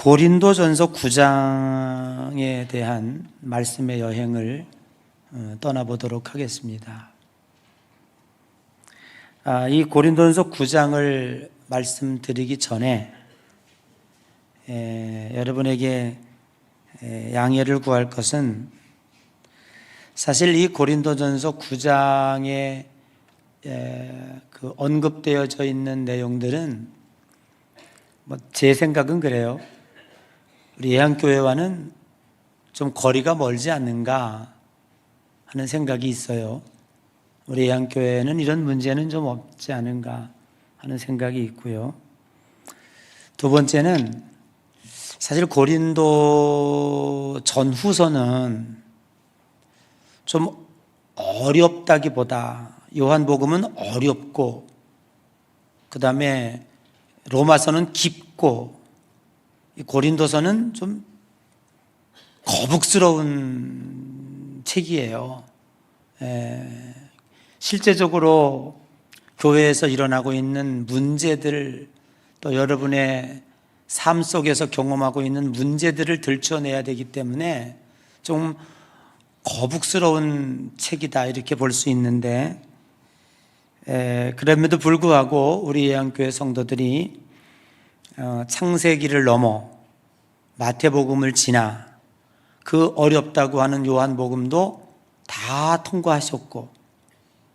고린도전서 9장에 대한 말씀의 여행을 떠나보도록 하겠습니다. 이 고린도전서 9장을 말씀드리기 전에 여러분에게 양해를 구할 것은, 사실 이 고린도전서 9장에 언급되어져 있는 내용들은 제 생각은 그래요. 우리 예한교회와는 좀 거리가 멀지 않는가 하는 생각이 있어요. 우리 예한교회는 이런 문제는 좀 없지 않은가 하는 생각이 있고요. 두 번째는, 사실 고린도 전후서는 좀 어렵다기보다 요한복음은 어렵고, 그 다음에 로마서는 깊고, 고린도서는 좀 거북스러운 책이에요. 실제적으로 교회에서 일어나고 있는 문제들, 또 여러분의 삶 속에서 경험하고 있는 문제들을 들춰내야 되기 때문에 좀 거북스러운 책이다, 이렇게 볼 수 있는데, 그럼에도 불구하고 우리 예한교회 성도들이 창세기를 넘어 마태복음을 지나 그 어렵다고 하는 요한복음도 다 통과하셨고,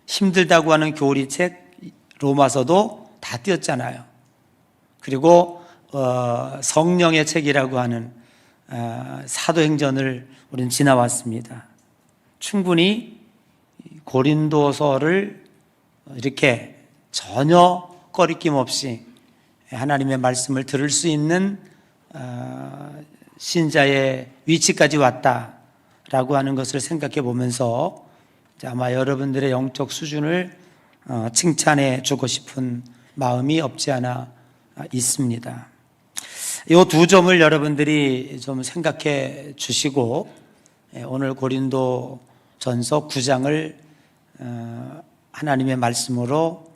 힘들다고 하는 교리책 로마서도 다 띄었잖아요. 그리고 성령의 책이라고 하는 사도행전을 우리는 지나왔습니다. 충분히 고린도서를 이렇게 전혀 꺼리낌 없이 하나님의 말씀을 들을 수 있는 신자의 위치까지 왔다라고 하는 것을 생각해 보면서 아마 여러분들의 영적 수준을 칭찬해 주고 싶은 마음이 없지 않아 있습니다. 이 두 점을 여러분들이 좀 생각해 주시고 오늘 고린도전서 9장을 하나님의 말씀으로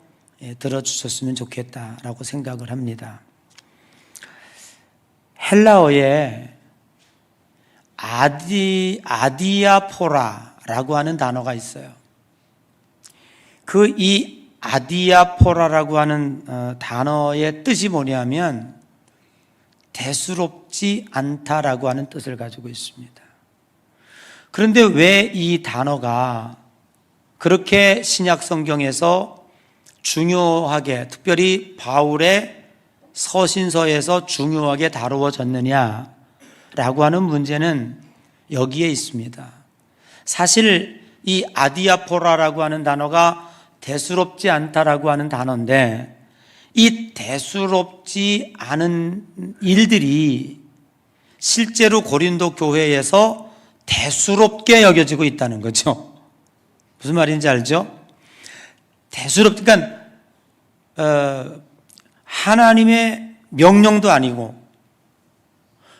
들어주셨으면 좋겠다라고 생각을 합니다. 헬라어에 아디아포라라고 하는 단어가 있어요. 이 아디아포라라고 하는 단어의 뜻이 뭐냐면 대수롭지 않다라고 하는 뜻을 가지고 있습니다. 그런데 왜 이 단어가 그렇게 신약 성경에서 중요하게, 특별히 바울의 서신서에서 중요하게 다루어졌느냐라고 하는 문제는 여기에 있습니다. 사실 이 아디아포라라고 하는 단어가 대수롭지 않다라고 하는 단어인데, 이 대수롭지 않은 일들이 실제로 고린도 교회에서 대수롭게 여겨지고 있다는 거죠. 무슨 말인지 알죠? 그러니까 하나님의 명령도 아니고,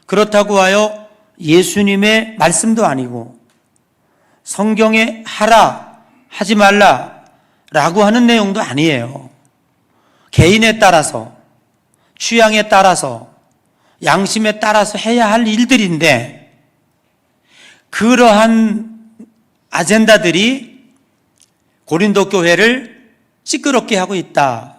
그렇다고 하여 예수님의 말씀도 아니고, 성경에 하라, 하지 말라 라고 하는 내용도 아니에요. 개인에 따라서, 취향에 따라서, 양심에 따라서 해야 할 일들인데, 그러한 아젠다들이 고린도 교회를 시끄럽게 하고 있다.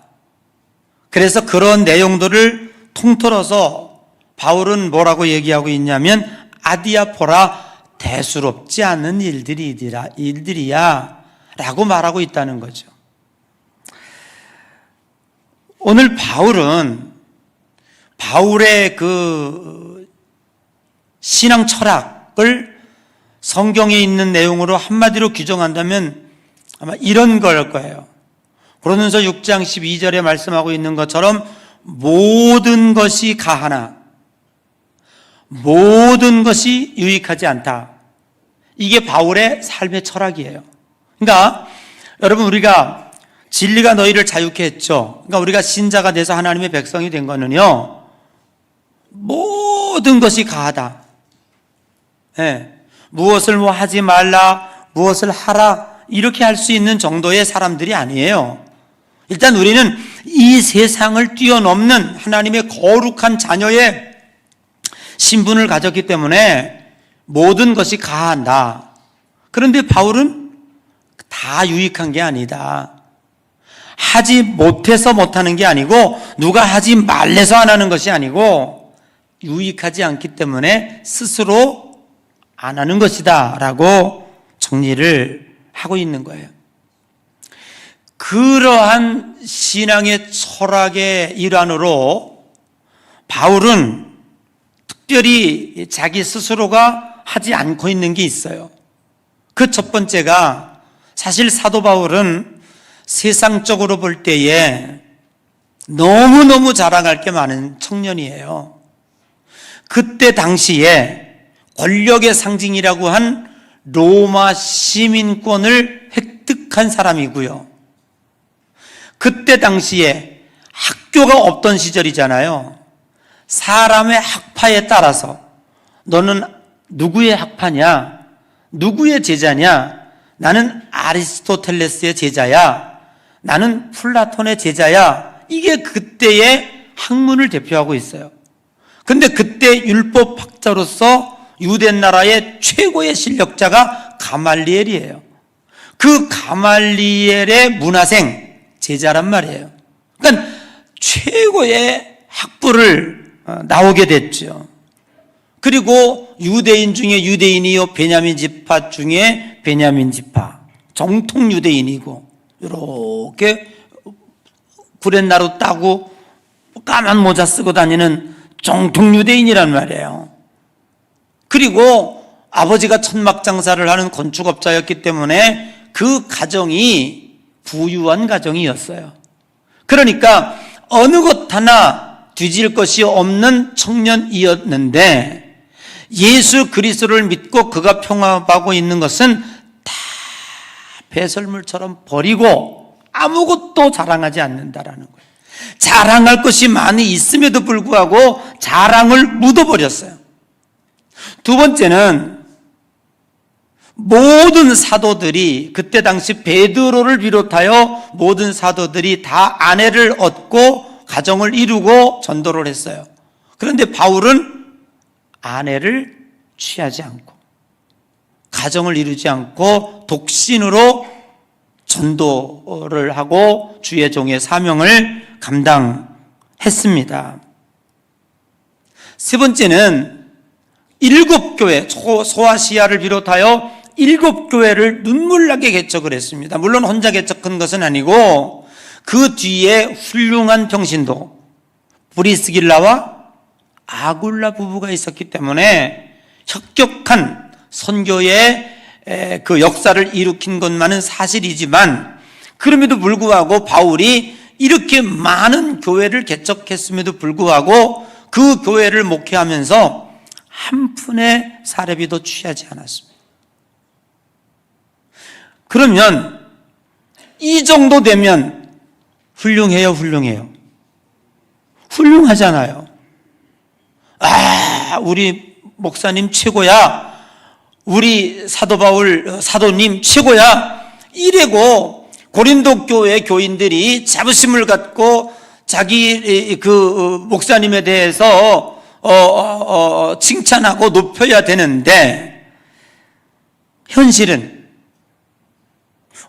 그래서 그런 내용들을 통틀어서 바울은 뭐라고 얘기하고 있냐면 아디아포라, 대수롭지 않은 일들이야 라고 말하고 있다는 거죠. 오늘 바울의 그 신앙 철학을 성경에 있는 내용으로 한마디로 규정한다면 아마 이런 걸 거예요. 고린도전서 6장 12절에 말씀하고 있는 것처럼 모든 것이 가하나 모든 것이 유익하지 않다. 이게 바울의 삶의 철학이에요. 그러니까 여러분, 우리가 진리가 너희를 자유케 했죠. 그러니까 우리가 신자가 돼서 하나님의 백성이 된 거는요, 모든 것이 가하다. 무엇을 하지 말라, 무엇을 하라, 이렇게 할 수 있는 정도의 사람들이 아니에요. 일단 우리는 이 세상을 뛰어넘는 하나님의 거룩한 자녀의 신분을 가졌기 때문에 모든 것이 가한다. 그런데 바울은 다 유익한 게 아니다. 하지 못해서 못하는 게 아니고 누가 하지 말래서 안 하는 것이 아니고 유익하지 않기 때문에 스스로 안 하는 것이다 라고 정리를 하고 있는 거예요. 그러한 신앙의 철학의 일환으로 바울은 특별히 자기 스스로가 하지 않고 있는 게 있어요. 그 첫 번째가 사실 사도 바울은 세상적으로 볼 때에 너무너무 자랑할 게 많은 청년이에요. 그때 당시에 권력의 상징이라고 한 로마 시민권을 획득한 사람이고요. 그때 당시에 학교가 없던 시절이잖아요. 사람의 학파에 따라서 너는 누구의 학파냐? 누구의 제자냐? 나는 아리스토텔레스의 제자야. 나는 플라톤의 제자야. 이게 그때의 학문을 대표하고 있어요. 근데 그때 율법학자로서 유대 나라의 최고의 실력자가 가말리엘이에요. 그 가말리엘의 문화생 제자란 말이에요. 그러니까 최고의 학부를 나오게 됐죠. 그리고 유대인 중에 유대인이요, 베냐민 지파 중에 베냐민 지파, 정통 유대인이고 이렇게 구렛나루 따고 까만 모자 쓰고 다니는 정통 유대인이란 말이에요. 그리고 아버지가 천막장사를 하는 건축업자였기 때문에 그 가정이 부유한 가정이었어요. 그러니까 어느 것 하나 뒤질 것이 없는 청년이었는데 예수 그리스도를 믿고 그가 평안하고 있는 것은 다 배설물처럼 버리고 아무것도 자랑하지 않는다라는 거예요. 자랑할 것이 많이 있음에도 불구하고 자랑을 묻어버렸어요. 두 번째는 모든 사도들이 그때 당시 베드로를 비롯하여 모든 사도들이 다 아내를 얻고 가정을 이루고 전도를 했어요. 그런데 바울은 아내를 취하지 않고 가정을 이루지 않고 독신으로 전도를 하고 주의 종의 사명을 감당했습니다. 세 번째는 7교회, 소아시아를 비롯하여 7교회를 눈물나게 개척을 했습니다. 물론 혼자 개척한 것은 아니고 그 뒤에 훌륭한 평신도 브리스길라와 아굴라 부부가 있었기 때문에 혁혁한 선교의 그 역사를 일으킨 것만은 사실이지만 그럼에도 불구하고 바울이 이렇게 많은 교회를 개척했음에도 불구하고 그 교회를 목회하면서 한 푼의 사례비도 취하지 않았습니다. 그러면 이 정도 되면 훌륭해요, 훌륭해요. 훌륭하잖아요. 우리 목사님 최고야. 우리 사도 바울 사도님 최고야. 이래고 고린도 교회 교인들이 자부심을 갖고 자기 그 목사님에 대해서 칭찬하고 높여야 되는데 현실은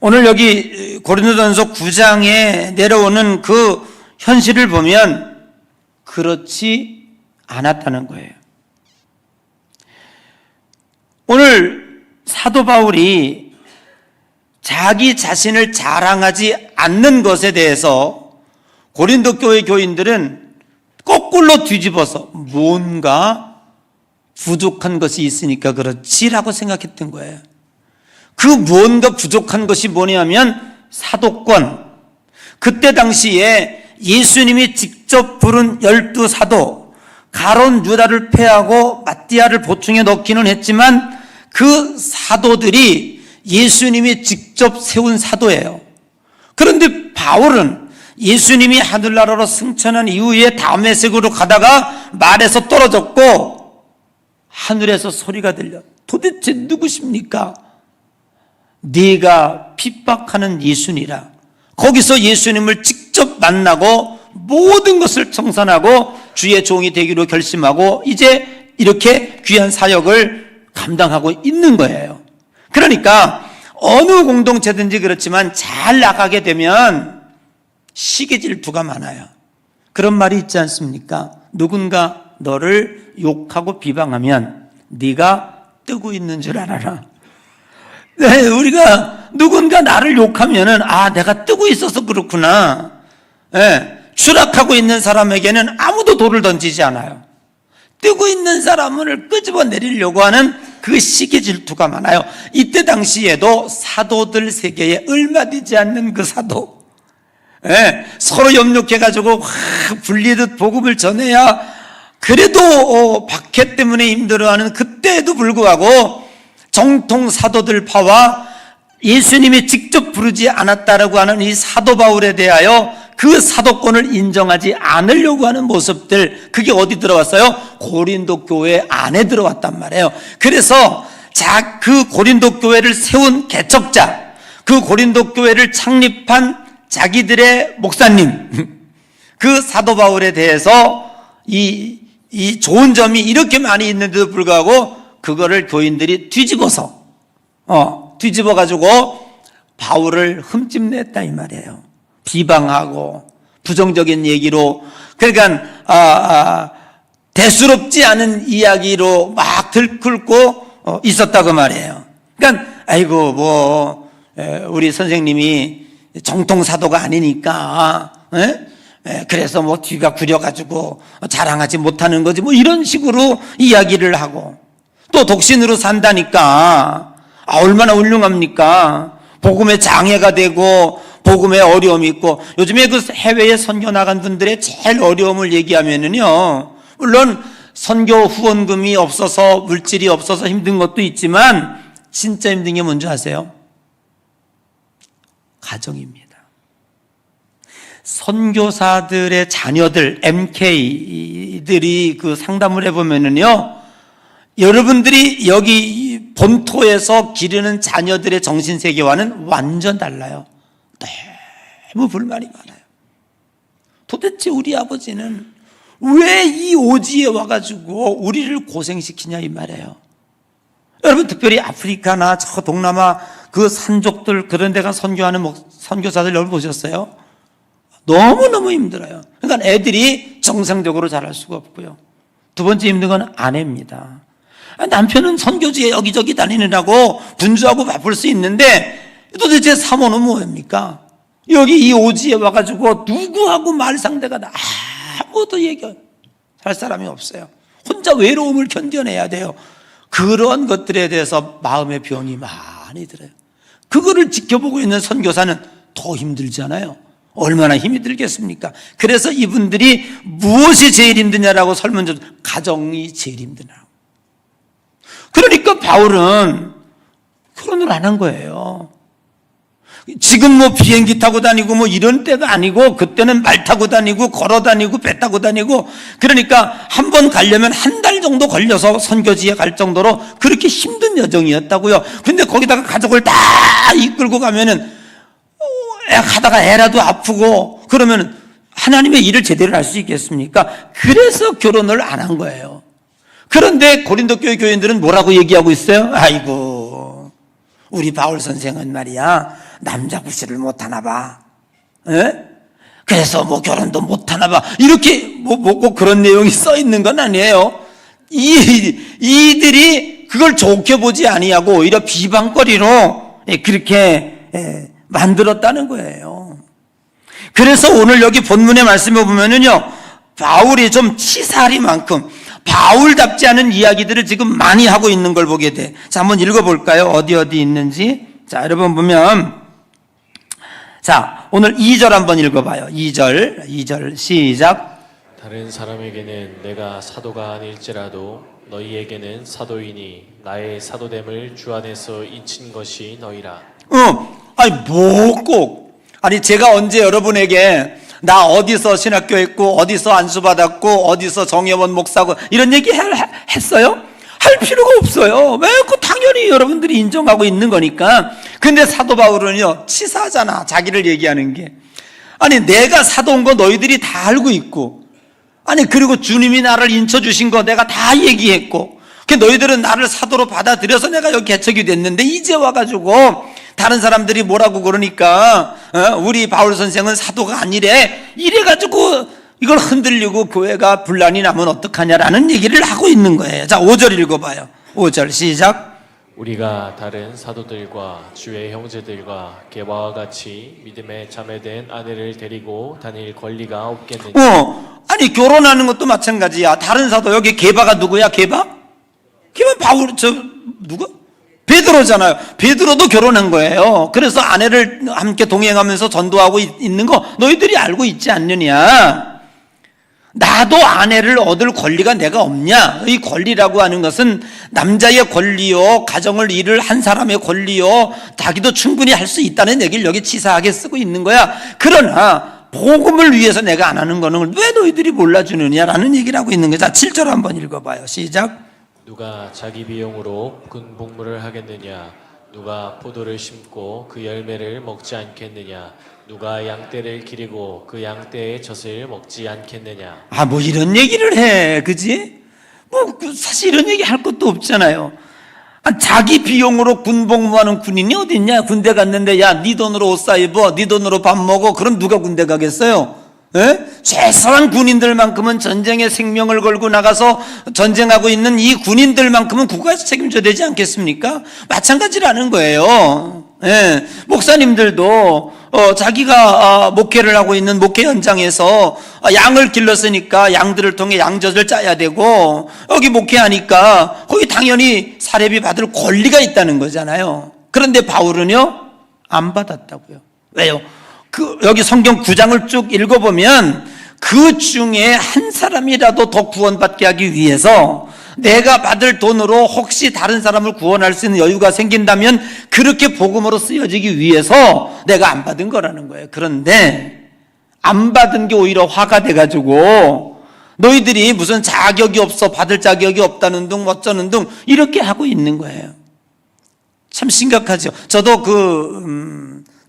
오늘 여기 고린도전서 9장에 내려오는 그 현실을 보면 그렇지 않았다는 거예요. 오늘 사도 바울이 자기 자신을 자랑하지 않는 것에 대해서 고린도 교회 교인들은 거꾸로 뒤집어서 뭔가 부족한 것이 있으니까 그렇지라고 생각했던 거예요. 그 뭔가 부족한 것이 뭐냐면 사도권. 그때 당시에 예수님이 직접 부른 12사도, 가론 유다를 폐하고 마띠아를 보충해 넣기는 했지만 그 사도들이 예수님이 직접 세운 사도예요. 그런데 바울은 예수님이 하늘나라로 승천한 이후에 다메섹으로 가다가 말에서 떨어졌고 하늘에서 소리가 들려. 도대체 누구십니까? 네가 핍박하는 예수니라. 거기서 예수님을 직접 만나고 모든 것을 청산하고 주의 종이 되기로 결심하고 이제 이렇게 귀한 사역을 감당하고 있는 거예요. 그러니까 어느 공동체든지 그렇지만 잘 나가게 되면 시기 질투가 많아요. 그런 말이 있지 않습니까? 누군가 너를 욕하고 비방하면 네가 뜨고 있는 줄 알아라. 네, 우리가 누군가 나를 욕하면은 내가 뜨고 있어서 그렇구나. 네, 추락하고 있는 사람에게는 아무도 돌을 던지지 않아요. 뜨고 있는 사람을 끄집어 내리려고 하는 그 시기 질투가 많아요. 이때 당시에도 사도들 세계에 얼마 되지 않는 그 사도, 서로 협력해가지고 불리듯 복음을 전해야 그래도 박해 때문에 힘들어하는 그때에도 불구하고 정통 사도들 파와 예수님이 직접 부르지 않았다라고 하는 이 사도 바울에 대하여 그 사도권을 인정하지 않으려고 하는 모습들, 그게 어디 들어왔어요? 고린도 교회 안에 들어왔단 말이에요. 그래서 그 고린도 교회를 세운 개척자, 그 고린도 교회를 창립한 자기들의 목사님, 그 사도 바울에 대해서 이 좋은 점이 이렇게 많이 있는데도 불구하고 그거를 교인들이 뒤집어가지고 바울을 흠집냈다 이 말이에요. 비방하고 부정적인 얘기로, 그러니까 대수롭지 않은 이야기로 막 들끓고 있었다고 말이에요. 그러니까 우리 선생님이 정통 사도가 아니니까 그래서 뒤가 구려가지고 자랑하지 못하는 거지, 이런 식으로 이야기를 하고, 또 독신으로 산다니까 얼마나 훌륭합니까? 복음에 장애가 되고 복음에 어려움이 있고, 요즘에 그 해외에 선교 나간 분들의 제일 어려움을 얘기하면은요, 물론 선교 후원금이 없어서 물질이 없어서 힘든 것도 있지만 진짜 힘든 게 뭔지 아세요? 가정입니다. 선교사들의 자녀들, MK들이 그 상담을 해보면은요, 여러분들이 여기 본토에서 기르는 자녀들의 정신세계와는 완전 달라요. 너무 불만이 많아요. 도대체 우리 아버지는 왜 이 오지에 와가지고 우리를 고생시키냐 이 말이에요. 여러분, 특별히 아프리카나 저 동남아 그 산족들 그런 데 가 선교하는 선교사들 여러분 보셨어요? 너무너무 힘들어요. 그러니까 애들이 정상적으로 자랄 수가 없고요. 두 번째 힘든 건 아내입니다. 남편은 선교지에 여기저기 다니느라고 분주하고 바쁠 수 있는데 도대체 사모는 뭐합니까? 여기 이 오지에 와가지고 누구하고 말 상대가 아무도 얘기할 사람이 없어요. 혼자 외로움을 견뎌내야 돼요. 그런 것들에 대해서 마음의 병이 많이 들어요. 그거를 지켜보고 있는 선교사는 더 힘들잖아요. 얼마나 힘이 들겠습니까? 그래서 이분들이 무엇이 제일 힘드냐라고 설문조, 가정이 제일 힘드냐고. 그러니까 바울은 결혼을 안 한 거예요. 지금 비행기 타고 다니고 이런 때가 아니고, 그때는 말 타고 다니고 걸어 다니고 배 타고 다니고, 그러니까 한 번 가려면 한 달 정도 걸려서 선교지에 갈 정도로 그렇게 힘든 여정이었다고요. 근데 거기다가 가족을 다 이끌고 가면은 가다가 애라도 아프고 그러면 하나님의 일을 제대로 할 수 있겠습니까? 그래서 결혼을 안 한 거예요. 그런데 고린도 교회 교인들은 뭐라고 얘기하고 있어요? 아이고, 우리 바울 선생은 말이야, 남자 구실을 못하나 봐. 그래서 결혼도 못하나 봐. 이렇게 꼭 그런 내용이 써 있는 건 아니에요. 이들이 그걸 좋게 보지 아니하고 오히려 비방거리로 그렇게 만들었다는 거예요. 그래서 오늘 여기 본문의 말씀을 보면은요, 바울이 좀 치사하리만큼 바울답지 않은 이야기들을 지금 많이 하고 있는 걸 보게 돼. 자, 한번 읽어볼까요? 어디 있는지. 자, 여러분 보면, 자, 오늘 2절 한번 읽어봐요. 2절 시작. 다른 사람에게는 내가 사도가 아닐지라도 너희에게는 사도이니 나의 사도됨을 주 안에서 잊힌 것이 너희라. 제가 언제 여러분에게 나 어디서 신학교 했고 어디서 안수받았고 어디서 정예원 목사고 이런 얘기 했어요? 할 필요가 없어요. 왜? 당연히 여러분들이 인정하고 있는 거니까. 근데 사도 바울은요, 치사하잖아, 자기를 얘기하는 게. 내가 사도인 거 너희들이 다 알고 있고, 아니 그리고 주님이 나를 인쳐주신 거 내가 다 얘기했고 너희들은 나를 사도로 받아들여서 내가 여기 개척이 됐는데 이제 와가지고 다른 사람들이 뭐라고 그러니까 우리 바울 선생은 사도가 아니래 이래가지고 이걸 흔들리고 교회가 분란이 나면 어떡하냐라는 얘기를 하고 있는 거예요. 자 5절 읽어봐요. 5절 시작. 우리가 다른 사도들과 주의 형제들과 게바와 같이 믿음에 자매된 아내를 데리고 다닐 권리가 없겠느냐. 아니 결혼하는 것도 마찬가지야. 다른 사도 여기 게바가 누구야? 게바 바울 누가? 베드로잖아요. 베드로도 결혼한 거예요. 그래서 아내를 함께 동행하면서 전도하고 있는 거 너희들이 알고 있지 않느냐. 나도 아내를 얻을 권리가 내가 없냐? 이 권리라고 하는 것은 남자의 권리요, 가정을 일을 한 사람의 권리요, 자기도 충분히 할 수 있다는 얘기를 여기 치사하게 쓰고 있는 거야. 그러나 복음을 위해서 내가 안 하는 거는 왜 너희들이 몰라주느냐라는 얘기를 하고 있는 거야. 자 7절 한번 읽어봐요. 시작. 누가 자기 비용으로 군 복무를 하겠느냐. 누가 포도를 심고 그 열매를 먹지 않겠느냐. 누가 양떼를 기르고 그 양떼의 젖을 먹지 않겠느냐. 뭐 이런 얘기를 해, 그지? 사실 이런 얘기 할 것도 없잖아요. 자기 비용으로 군복무하는 군인이 어디 있냐? 군대 갔는데 야, 네 돈으로 옷 사 입어, 네 돈으로 밥 먹어. 그럼 누가 군대 가겠어요? 최소한 군인들만큼은 전쟁에 생명을 걸고 나가서 전쟁하고 있는 이 군인들만큼은 국가에서 책임져야 되지 않겠습니까? 마찬가지라는 거예요. 목사님들도 자기가 목회를 하고 있는 목회 현장에서 양을 길렀으니까 양들을 통해 양젖을 짜야 되고 여기 목회하니까 거기 당연히 사례비 받을 권리가 있다는 거잖아요. 그런데 바울은요 안 받았다고요. 왜요? 여기 성경 9장을 쭉 읽어보면 그 중에 한 사람이라도 더 구원받게 하기 위해서 내가 받을 돈으로 혹시 다른 사람을 구원할 수 있는 여유가 생긴다면 그렇게 복음으로 쓰여지기 위해서 내가 안 받은 거라는 거예요. 그런데 안 받은 게 오히려 화가 돼가지고 너희들이 무슨 자격이 없어, 받을 자격이 없다는 둥 어쩌는 둥 이렇게 하고 있는 거예요. 참 심각하죠. 저도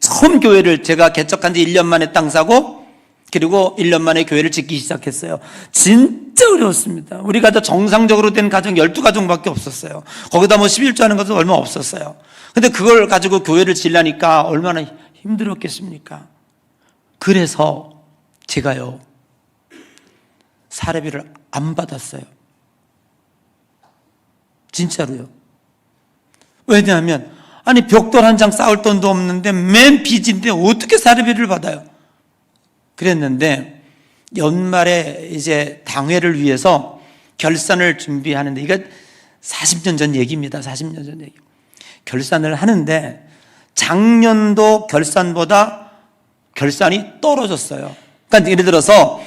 처음 교회를 제가 개척한 지 1년 만에 땅 사고 그리고 1년 만에 교회를 짓기 시작했어요. 진짜 어려웠습니다. 우리가 더 정상적으로 된 가정 12가정밖에 없었어요. 거기다 11조 하는 것도 얼마 없었어요. 근데 그걸 가지고 교회를 지으려니까 얼마나 힘들었겠습니까? 그래서 제가요 사례비를 안 받았어요. 진짜로요. 왜냐하면 벽돌 한 장 쌓을 돈도 없는데 맨 빚인데 어떻게 사례비를 받아요? 그랬는데 연말에 이제 당회를 위해서 결산을 준비하는데 이거 40년 전 얘기입니다. 40년 전 얘기. 결산을 하는데 작년도 결산보다 결산이 떨어졌어요. 그러니까 예를 들어서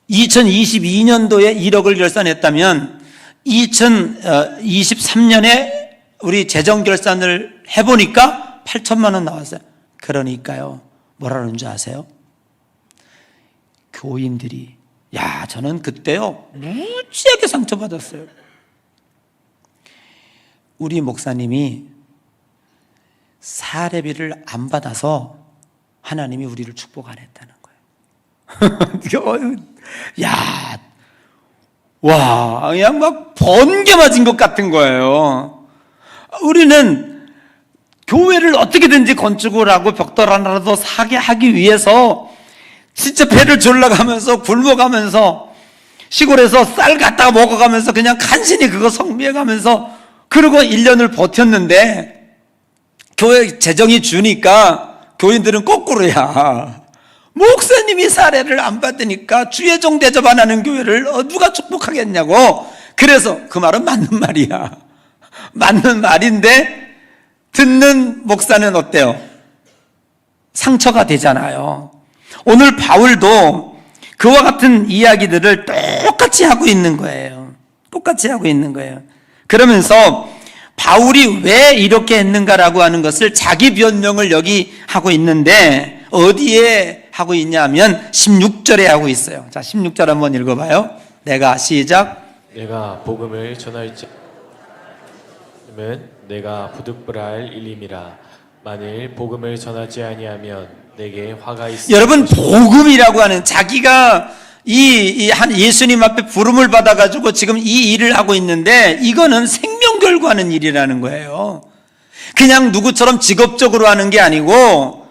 2022년도에 1억을 결산했다면 2023년에 우리 재정 결산을 해보니까 8천만 원 나왔어요. 그러니까요 뭐라는 줄 아세요? 교인들이 저는 그때요 무지하게 상처받았어요. 우리 목사님이 사례비를 안 받아서 하나님이 우리를 축복 안 했다는 거예요. 그냥 막 번개 맞은 것 같은 거예요. 우리는 교회를 어떻게든지 건축을 하고 벽돌 하나라도 사게 하기 위해서 진짜 배를 졸라가면서 굶어가면서 시골에서 쌀 갖다가 먹어가면서 그냥 간신히 그거 성미해가면서 그러고 1년을 버텼는데 교회 재정이 주니까 교인들은 거꾸로야. 목사님이 사례를 안 받으니까 주예종 대접 안 하는 교회를 누가 축복하겠냐고. 그래서 그 말은 맞는 말이야. 맞는 말인데 듣는 목사는 어때요? 상처가 되잖아요. 오늘 바울도 그와 같은 이야기들을 똑같이 하고 있는 거예요. 똑같이 하고 있는 거예요. 그러면서 바울이 왜 이렇게 했는가라고 하는 것을 자기 변명을 여기 하고 있는데 어디에 하고 있냐면 16절에 하고 있어요. 자, 16절 한번 읽어봐요. 내가 시작. 내가 복음을 전할지면 내가 부득불할 일임이라. 만일 복음을 전하지 아니하면 내게 화가 있으리라. 여러분 복음이라고 하는 자기가 예수님 앞에 부름을 받아가지고 지금 이 일을 하고 있는데 이거는 생명 걸고 하는 일이라는 거예요. 그냥 누구처럼 직업적으로 하는 게 아니고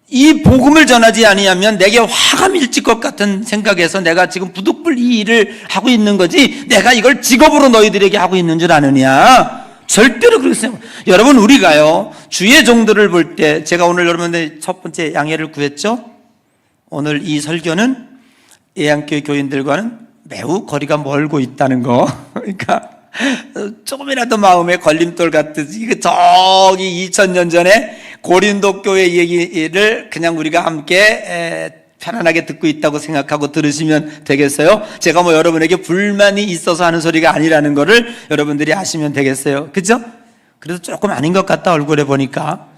이 복음을 전하지 아니하면 내게 화가 밀칠 것 같은 생각에서 내가 지금 부득불 이 일을 하고 있는 거지 내가 이걸 직업으로 너희들에게 하고 있는 줄 아느냐? 절대로 그렇게 생각. 여러분 우리가요 주의 종들을 볼 때 제가 오늘 여러분들 첫 번째 양해를 구했죠. 오늘 이 설교는 예양교회 교인들과는 매우 거리가 멀고 있다는 거. 그러니까 조금이라도 마음에 걸림돌 같듯이 저기 2000년 전에 고린도 교회 얘기를 그냥 우리가 함께 편안하게 듣고 있다고 생각하고 들으시면 되겠어요. 제가 뭐 여러분에게 불만이 있어서 하는 소리가 아니라는 거를 여러분들이 아시면 되겠어요. 그죠? 그래도 조금 아닌 것 같다 얼굴에 보니까.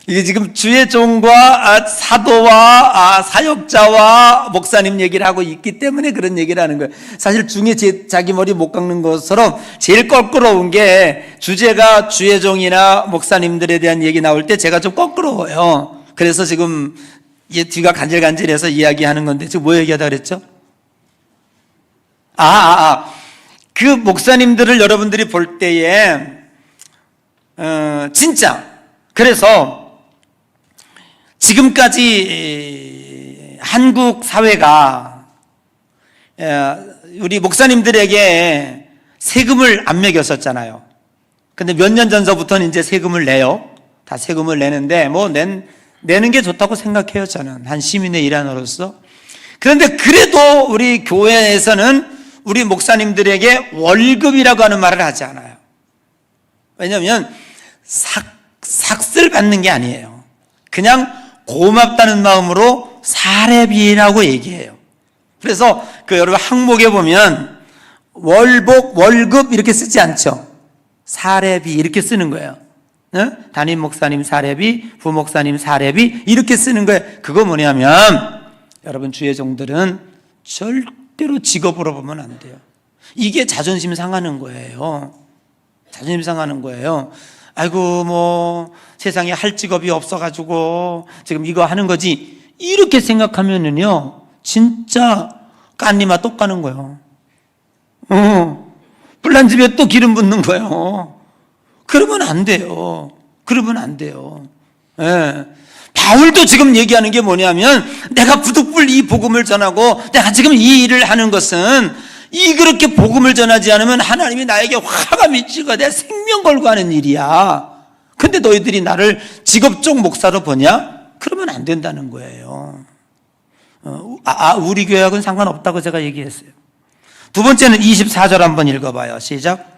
이게 지금 주의 종과 사도와 사역자와 목사님 얘기를 하고 있기 때문에 그런 얘기를 하는 거예요. 사실 중에 자기 머리 못 깎는 것처럼 제일 껄끄러운 게 주제가 주의 종이나 목사님들에 대한 얘기 나올 때 제가 좀 껄끄러워요. 그래서 지금 뒤가 간질간질해서 이야기하는 건데 지금 뭐 얘기하다 그랬죠? 그 목사님들을 여러분들이 볼 때에 진짜 그래서 지금까지 한국 사회가 우리 목사님들에게 세금을 안 매겼었잖아요. 근데 몇 년 전서부터는 이제 세금을 내요. 다 세금을 내는데 뭐 내는 게 좋다고 생각해요. 저는 한 시민의 일환으로서. 그런데 그래도 우리 교회에서는 우리 목사님들에게 월급이라고 하는 말을 하지 않아요. 왜냐하면 삭슬 받는 게 아니에요. 그냥 고맙다는 마음으로 사례비라고 얘기해요. 그래서 여러분 항목에 보면 월복, 월급 이렇게 쓰지 않죠. 사례비 이렇게 쓰는 거예요. 담임 목사님 사례비, 부목사님 사례비 이렇게 쓰는 거예요. 그거 뭐냐면 여러분 주의 종들은 절대로 직업으로 보면 안 돼요. 이게 자존심 상하는 거예요. 자존심 상하는 거예요. 아이고 뭐 세상에 할 직업이 없어가지고 지금 이거 하는 거지 이렇게 생각하면은요 진짜 깐니마 똑 가는 거예요. 불난 집에 또 기름 붓는 거예요. 그러면 안 돼요. 그러면 안 돼요. 예. 바울도 지금 얘기하는 게 뭐냐면 내가 부득불 이 복음을 전하고 내가 지금 이 일을 하는 것은 그렇게 복음을 전하지 않으면 하나님이 나에게 화가 미치고 내 생명 걸고 하는 일이야. 근데 너희들이 나를 직업적 목사로 보냐? 그러면 안 된다는 거예요. 우리 교회하고는 상관없다고 제가 얘기했어요. 두 번째는 24절 한번 읽어봐요. 시작.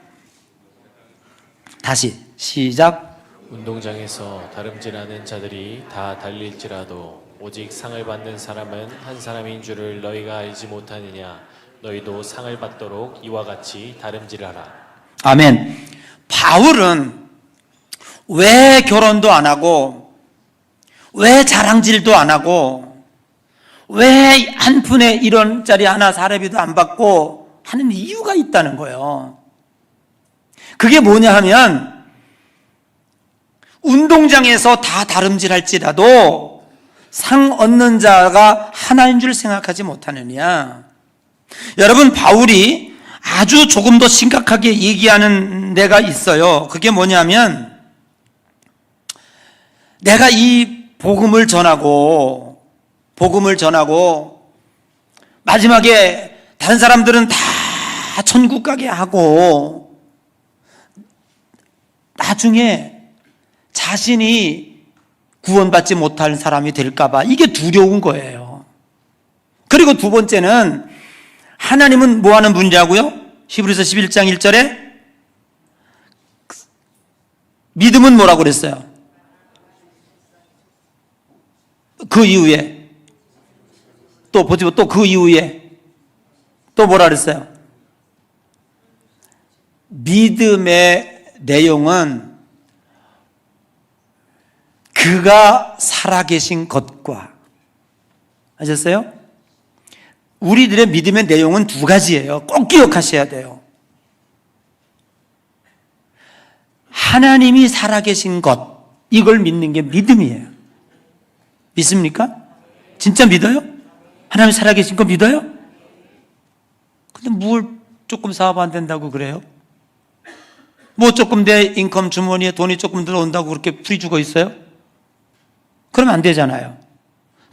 다시 시작. 운동장에서 다름질하는 자들이 다 달릴지라도 오직 상을 받는 사람은 한 사람인 줄을 너희가 알지 못하느냐. 너희도 상을 받도록 이와 같이 다름질하라. 아멘. 바울은 왜 결혼도 안 하고 왜 자랑질도 안 하고 왜 한 푼에 1원짜리 하나 사례비도 안 받고 하는 이유가 있다는 거예요. 그게 뭐냐 하면 운동장에서 다 다름질할지라도 상 얻는 자가 하나인 줄 생각하지 못하느냐. 여러분 바울이 아주 조금 더 심각하게 얘기하는 데가 있어요. 그게 뭐냐면 내가 이 복음을 전하고 마지막에 다른 사람들은 다 천국 가게 하고 나중에 자신이 구원받지 못할 사람이 될까 봐 이게 두려운 거예요. 그리고 두 번째는 하나님은 뭐 하는 분이라고요? 히브리서 11장 1절에 믿음은 뭐라고 그랬어요? 그 이후에 또 그 이후에 또 뭐라 그랬어요? 믿음의 내용은 그가 살아계신 것과 아셨어요? 우리들의 믿음의 내용은 두 가지예요. 꼭 기억하셔야 돼요. 하나님이 살아계신 것, 이걸 믿는 게 믿음이에요. 믿습니까? 진짜 믿어요? 하나님이 살아계신 거 믿어요? 근데 뭘 조금 사업 안 된다고 그래요? 뭐 조금 내 인컴 주머니에 돈이 조금 들어온다고 그렇게 풀이 죽어 있어요? 그러면 안 되잖아요.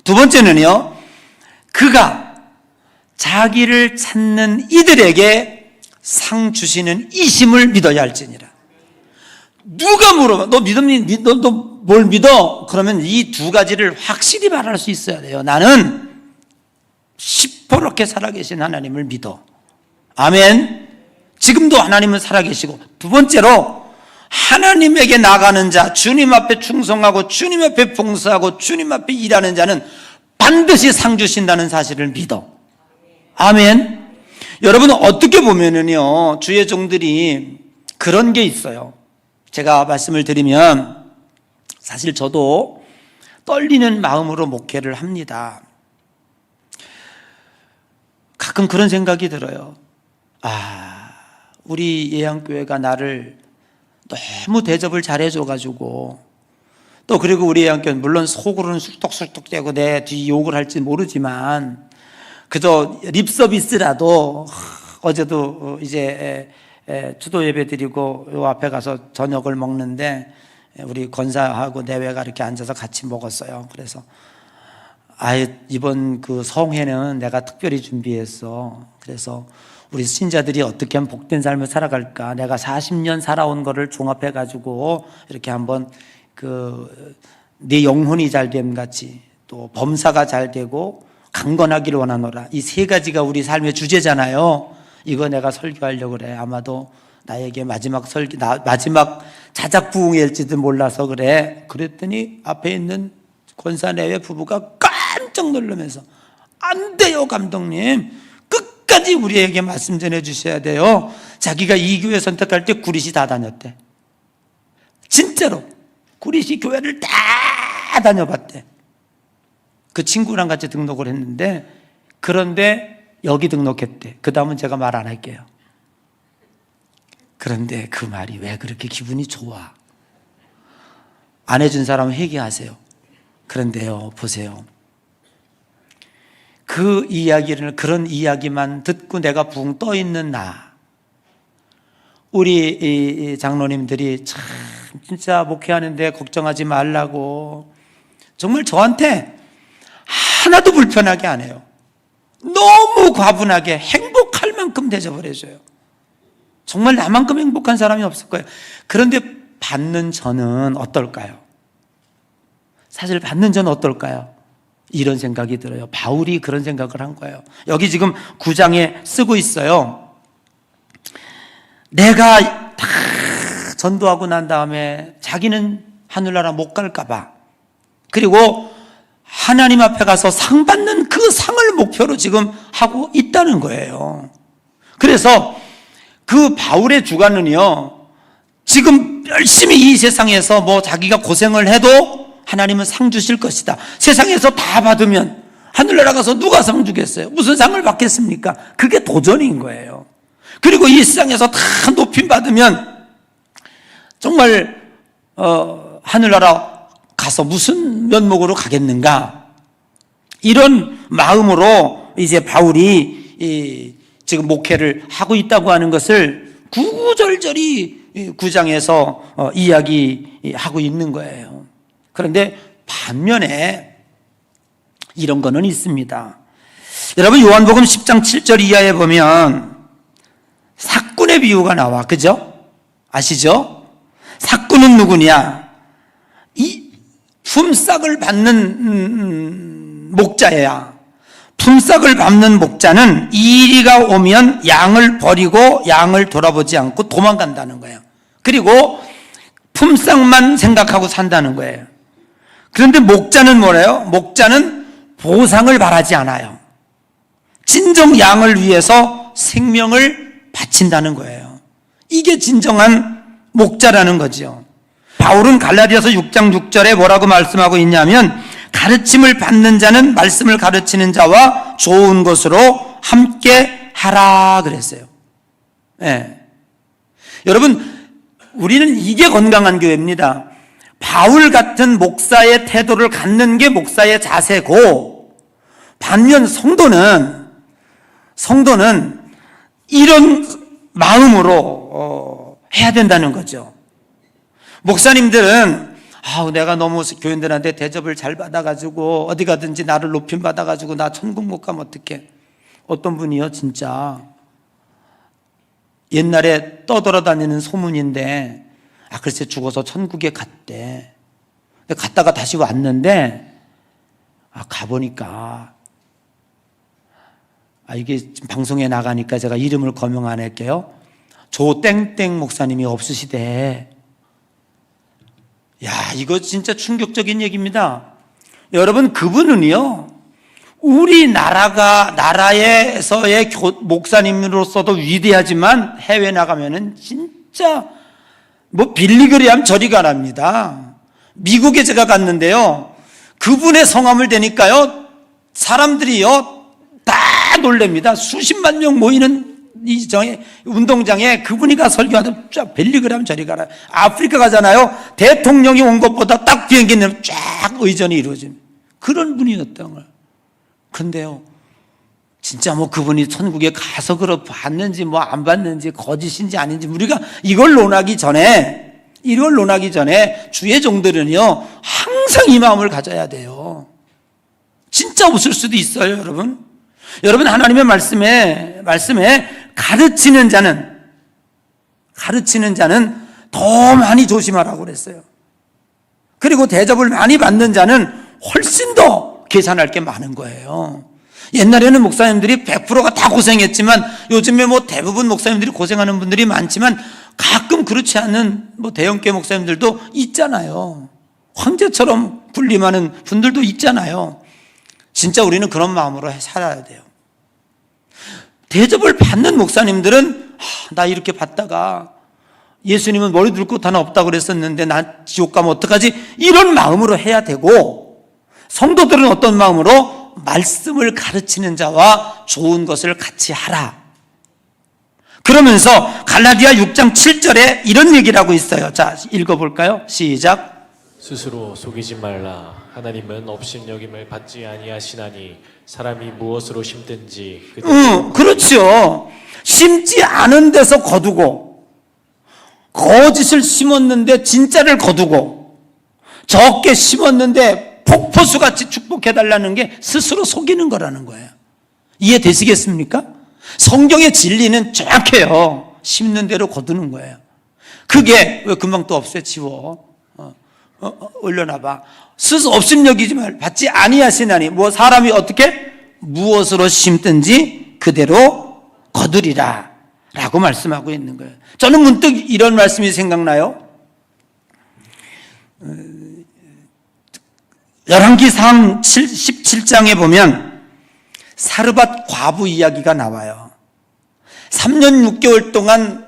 두 번째는요, 그가 자기를 찾는 이들에게 상 주시는 이심을 믿어야 할지니라. 누가 물어봐, 너 믿니? 너 뭘 믿어? 그러면 이 두 가지를 확실히 말할 수 있어야 돼요. 나는 시퍼렇게 살아계신 하나님을 믿어. 아멘. 지금도 하나님은 살아계시고, 두 번째로 하나님에게 나가는 자, 주님 앞에 충성하고 주님 앞에 봉사하고 주님 앞에 일하는 자는 반드시 상 주신다는 사실을 믿어. 아멘. 여러분, 어떻게 보면은요, 주의 종들이 그런 게 있어요. 제가 말씀을 드리면, 사실 저도 떨리는 마음으로 목회를 합니다. 가끔 그런 생각이 들어요. 우리 예양교회가 나를 너무 대접을 잘해줘가지고, 또 그리고 우리 예양교회 물론 속으로는 술떡술떡대고 내 뒤 욕을 할지 모르지만 그저 립서비스라도, 어제도 이제 주도 예배 드리고 요 앞에 가서 저녁을 먹는데 우리 권사하고 내외가 이렇게 앉아서 같이 먹었어요. 그래서 이번 그 성회는 내가 특별히 준비했어. 그래서 우리 신자들이 어떻게 하면 복된 삶을 살아갈까, 내가 40년 살아온 거를 종합해가지고 이렇게 한번 내 영혼이 잘됨 같이, 또 범사가 잘 되고 강건하기를 원하노라, 이 세 가지가 우리 삶의 주제잖아요. 이거 내가 설교하려고 그래. 아마도 나에게 마지막 자작부흥일지도 몰라서 그래. 그랬더니 앞에 있는 권사 내외 부부가 깜짝 놀라면서, 안 돼요 감독님, 끝까지 우리에게 말씀 전해 주셔야 돼요. 자기가 이 교회 선택할 때 구릿이 다 다녔대. 진짜로 구릿이 교회를 다 다녀봤대. 그 친구랑 같이 등록을 했는데, 그런데 여기 등록했대. 그 다음은 제가 말 안 할게요. 그런데 그 말이 왜 그렇게 기분이 좋아? 안 해준 사람은 회개하세요. 그런데요, 보세요. 그 이야기를, 그런 이야기만 듣고 내가 붕 떠 있는 우리 이 장로님들이 참 진짜 목회하는데 걱정하지 말라고 정말 저한테 하나도 불편하게 안 해요. 너무 과분하게 행복할 만큼 대접을 해줘요. 정말 나만큼 행복한 사람이 없을 거예요. 그런데 받는 저는 어떨까요? 사실 받는 저는 어떨까요? 이런 생각이 들어요. 바울이 그런 생각을 한 거예요. 여기 지금 9장에 쓰고 있어요. 내가 다 전도하고 난 다음에 자기는 하늘나라 못 갈까 봐, 그리고 하나님 앞에 가서 상 받는 그 상을 목표로 지금 하고 있다는 거예요. 그래서 그 바울의 주관은요, 지금 열심히 이 세상에서 뭐 자기가 고생을 해도 하나님은 상 주실 것이다. 세상에서 다 받으면 하늘나라 가서 누가 상 주겠어요? 무슨 상을 받겠습니까? 그게 도전인 거예요. 그리고 이 세상에서 다 높임 받으면 정말 하늘나라 가서 무슨 면목으로 가겠는가? 이런 마음으로 이제 바울이 지금 목회를 하고 있다고 하는 것을 구구절절히 9장에서 이야기하고 있는 거예요. 그런데 반면에 이런 거는 있습니다. 여러분, 요한복음 10장 7절 이하에 보면 삭군의 비유가 나와. 그죠? 아시죠? 삭군은 누구냐? 이 품삯을 받는 목자야. 품삯을 받는 목자는 이리가 오면 양을 버리고 양을 돌아보지 않고 도망간다는 거예요. 그리고 품삯만 생각하고 산다는 거예요. 그런데 목자는 뭐래요? 목자는 보상을 바라지 않아요. 진정 양을 위해서 생명을 바친다는 거예요. 이게 진정한 목자라는 거죠. 바울은 갈라디아서 6장 6절에 뭐라고 말씀하고 있냐면, 가르침을 받는 자는 말씀을 가르치는 자와 좋은 것으로 함께 하라 그랬어요. 네. 여러분, 우리는 이게 건강한 교회입니다. 바울 같은 목사의 태도를 갖는 게 목사의 자세고, 반면 성도는 이런 마음으로 해야 된다는 거죠. 목사님들은 내가 너무 교인들한테 대접을 잘 받아가지고 어디 가든지 나를 높임 받아가지고 나 천국 못 가면 어떡해. 어떤 분이요 진짜 옛날에 떠돌아다니는 소문인데 글쎄 죽어서 천국에 갔대. 근데 갔다가 다시 왔는데 가보니까 이게 지금 방송에 나가니까 제가 이름을 거명 안 할게요. 조땡땡 목사님이 없으시대. 이거 진짜 충격적인 얘기입니다. 여러분, 그분은요, 나라에서의 목사님으로서도 위대하지만 해외 나가면은 진짜 빌리그레암 저리 가랍니다. 미국에 제가 갔는데요, 그분의 성함을 대니까요, 사람들이요, 다 놀랍니다. 수십만 명 모이는 이 운동장에 그분이 가 설교하다 쫙 빌리그레암 저리 가라. 아프리카 가잖아요. 대통령이 온 것보다 딱 비행기 내면 쫙 의전이 이루어집니다. 그런 분이었던 거예요. 근데요, 진짜 그분이 천국에 가서 봤는지 안 봤는지 거짓인지 아닌지 우리가 이걸 논하기 전에 주의 종들은요 항상 이 마음을 가져야 돼요. 진짜 없을 수도 있어요, 여러분. 여러분, 하나님의 말씀에 가르치는 자는 더 많이 조심하라고 그랬어요. 그리고 대접을 많이 받는 자는 훨씬 더 계산할 게 많은 거예요. 옛날에는 목사님들이 100%가 다 고생했지만 요즘에 대부분 목사님들이 고생하는 분들이 많지만 가끔 그렇지 않은 대형교회 목사님들도 있잖아요. 황제처럼 군림하는 분들도 있잖아요. 진짜 우리는 그런 마음으로 살아야 돼요. 대접을 받는 목사님들은 나 이렇게 받다가 예수님은 머리 둘 곳 하나 없다고 그랬었는데 나 지옥 가면 어떡하지? 이런 마음으로 해야 되고, 성도들은 어떤 마음으로? 말씀을 가르치는 자와 좋은 것을 같이 하라. 그러면서 갈라디아 6장 7절에 이런 얘기를 하고 있어요. 자, 읽어볼까요? 시작. 스스로 속이지 말라. 하나님은 업신여김을 받지 아니하시나니 사람이 무엇으로 심든지 그렇죠. 심지 않은 데서 거두고, 거짓을 심었는데 진짜를 거두고, 적게 심었는데 폭포수같이 축복해달라는 게 스스로 속이는 거라는 거예요. 이해되시겠습니까? 성경의 진리는 정확해요. 심는 대로 거두는 거예요. 그게 왜 금방 또 없애 지워 올려놔봐. 스스로 업신여기지 말 받지 아니하시나니 사람이 어떻게 무엇으로 심든지 그대로 거두리라 라고 말씀하고 있는 거예요. 저는 문득 이런 말씀이 생각나요. 열왕기상 17장에 보면 사르밧 과부 이야기가 나와요. 3년 6개월 동안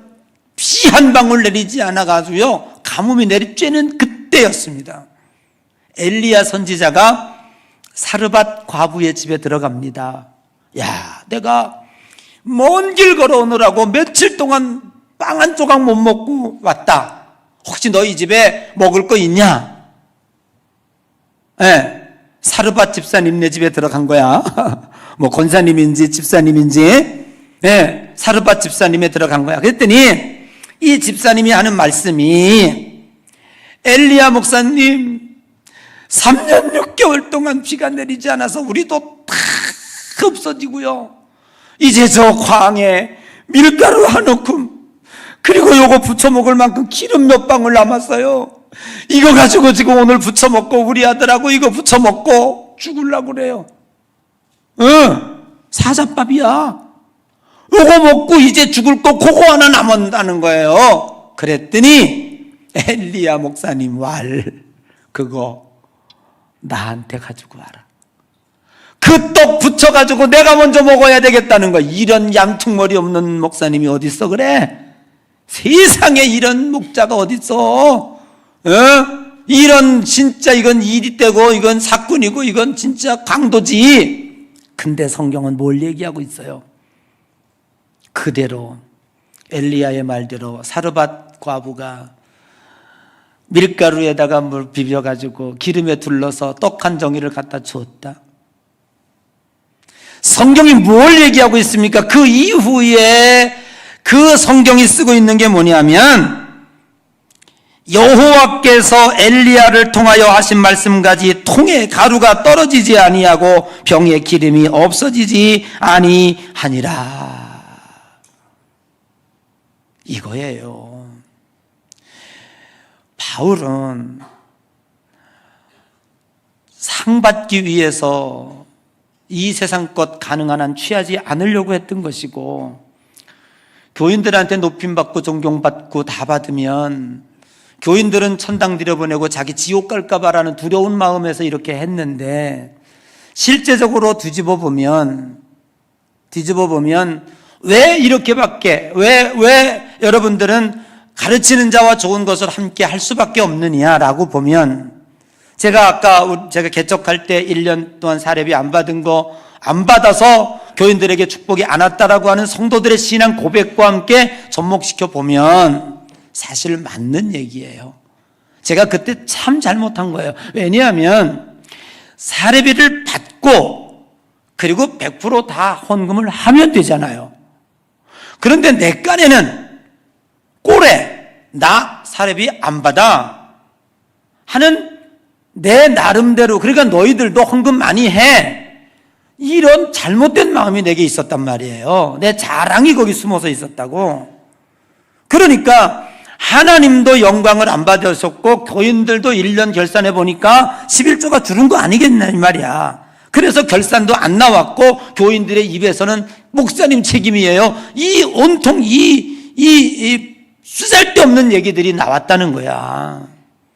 피 한 방울 내리지 않아가지고요 가뭄이 내리쬐는 그때였습니다. 엘리야 선지자가 사르밧 과부의 집에 들어갑니다. 내가 먼 길 걸어오느라고 며칠 동안 빵 한 조각 못 먹고 왔다. 혹시 너희 집에 먹을 거 있냐? 사르밧 집사님네 집에 들어간 거야. 권사님인지 집사님인지 사르밧 집사님에 들어간 거야. 그랬더니 이 집사님이 하는 말씀이, 엘리야 목사님 3년 6개월 동안 비가 내리지 않아서 우리도 다 없어지고요, 이제 저 광에 밀가루 한 움큼 그리고 요거 부쳐 먹을 만큼 기름 몇 방울 남았어요. 이거 가지고 지금 오늘 부쳐 먹고 우리 아들하고 이거 부쳐 먹고 죽으려고 그래요. 사자밥이야. 요거 먹고 이제 죽을 거 그거 하나 남았다는 거예요. 그랬더니 엘리야 목사님 그거 나한테 가지고 와라. 그 떡 부쳐가지고 내가 먼저 먹어야 되겠다는 거야. 이런 양퉁머리 없는 목사님이 어딨어 그래? 세상에 이런 목자가 어딨어? 이런 진짜 이건 일이 되고 이건 사건이고 이건 진짜 강도지. 근데 성경은 뭘 얘기하고 있어요? 그대로 엘리야의 말대로 사르밧 과부가 밀가루에다가 물 비벼가지고 기름에 둘러서 떡 한 정이를 갖다 주었다. 성경이 뭘 얘기하고 있습니까? 그 이후에 그 성경이 쓰고 있는 게 뭐냐면 여호와께서 엘리야를 통하여 하신 말씀까지 통에 가루가 떨어지지 아니하고 병에 기름이 없어지지 아니하니라. 이거예요. 바울은 상 받기 위해서 이 세상 것 가능한 한 취하지 않으려고 했던 것이고, 교인들한테 높임받고 존경받고 다 받으면 교인들은 천당 들여보내고 자기 지옥 갈까 봐라는 두려운 마음에서 이렇게 했는데, 실제적으로 뒤집어 보면 왜 이렇게밖에 왜 여러분들은 가르치는 자와 좋은 것을 함께 할 수밖에 없느냐라고 보면, 제가 개척할 때 1년 동안 사례비 안 받은 거 안 받아서 교인들에게 축복이 안 왔다라고 하는 성도들의 신앙 고백과 함께 접목시켜 보면 사실 맞는 얘기예요. 제가 그때 참 잘못한 거예요. 왜냐하면 사례비를 받고 그리고 100% 다 헌금을 하면 되잖아요. 그런데 내 깐에는 꼴에 나 사례비 안 받아 하는 내 나름대로, 그러니까 너희들도 헌금 많이 해, 이런 잘못된 마음이 내게 있었단 말이에요. 내 자랑이 거기 숨어서 있었다고. 그러니까 하나님도 영광을 안 받으셨고 교인들도 1년 결산해 보니까 11조가 줄은 거 아니겠냐 이 말이야. 그래서 결산도 안 나왔고 교인들의 입에서는 목사님 책임이에요, 이 온통 이 쓰잘데없는 얘기들이 나왔다는 거야.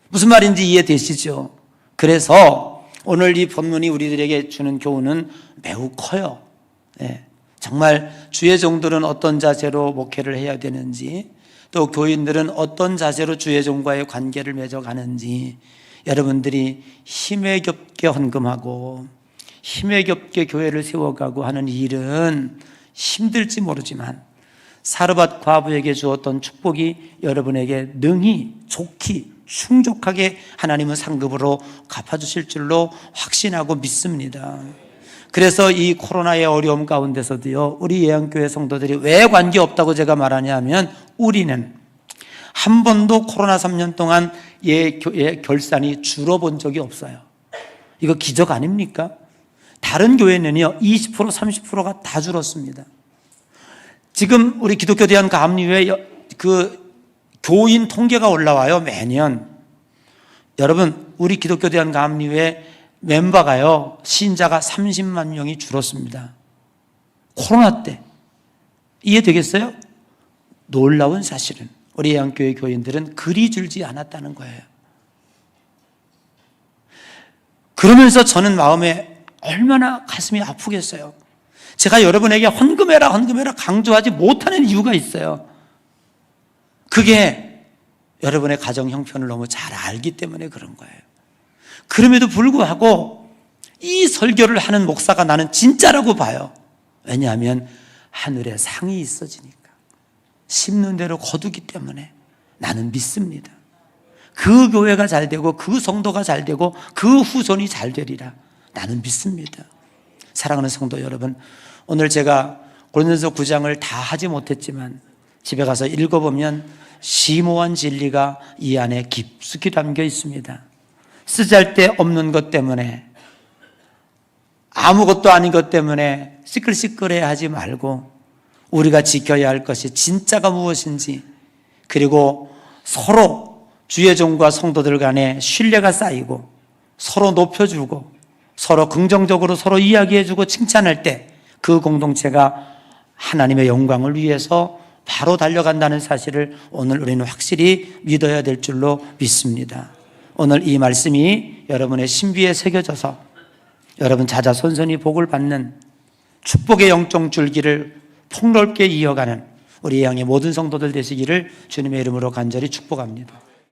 무슨 말인지 이해되시죠? 그래서 오늘 이 본문이 우리들에게 주는 교훈은 매우 커요. 네. 정말 주의 종들은 어떤 자세로 목회를 해야 되는지, 또 교인들은 어떤 자세로 주의 종과의 관계를 맺어가는지, 여러분들이 힘에 겹게 헌금하고 힘에 겹게 교회를 세워가고 하는 일은 힘들지 모르지만 사르밧 과부에게 주었던 축복이 여러분에게 능히 좋기 충족하게 하나님은 상급으로 갚아주실 줄로 확신하고 믿습니다. 그래서 이 코로나의 어려움 가운데서도요, 우리 예양교회 성도들이 왜 관계없다고 제가 말하냐면, 우리는 한 번도 코로나 3년 동안 결산이 줄어본 적이 없어요. 이거 기적 아닙니까? 다른 교회는요 20% 30%가 다 줄었습니다. 지금 우리 기독교 대한가암리회 그 교인 통계가 올라와요, 매년. 여러분, 우리 기독교 대한가암리회 멤버가요, 신자가 30만 명이 줄었습니다. 코로나 때. 이해되겠어요? 놀라운 사실은 우리 예양교회 교인들은 그리 줄지 않았다는 거예요. 그러면서 저는 마음에 얼마나 가슴이 아프겠어요. 제가 여러분에게 헌금해라 강조하지 못하는 이유가 있어요. 그게 여러분의 가정 형편을 너무 잘 알기 때문에 그런 거예요. 그럼에도 불구하고 이 설교를 하는 목사가 나는 진짜라고 봐요. 왜냐하면 하늘에 상이 있어지니까. 심는 대로 거두기 때문에 나는 믿습니다. 그 교회가 잘 되고 그 성도가 잘 되고 그 후손이 잘 되리라 나는 믿습니다. 사랑하는 성도 여러분, 오늘 제가 고린도서 9장을 다 하지 못했지만 집에 가서 읽어보면 심오한 진리가 이 안에 깊숙이 담겨 있습니다. 쓰잘데없는 것 때문에, 아무것도 아닌 것 때문에 시끌시끌해 하지 말고 우리가 지켜야 할 것이 진짜가 무엇인지, 그리고 서로 주의 종과 성도들 간에 신뢰가 쌓이고 서로 높여주고 서로 긍정적으로 서로 이야기해주고 칭찬할 때 그 공동체가 하나님의 영광을 위해서 바로 달려간다는 사실을 오늘 우리는 확실히 믿어야 될 줄로 믿습니다. 오늘 이 말씀이 여러분의 신비에 새겨져서 여러분 자자손손이 복을 받는 축복의 영적 줄기를 폭넓게 이어가는 우리 예양의 모든 성도들 되시기를 주님의 이름으로 간절히 축복합니다.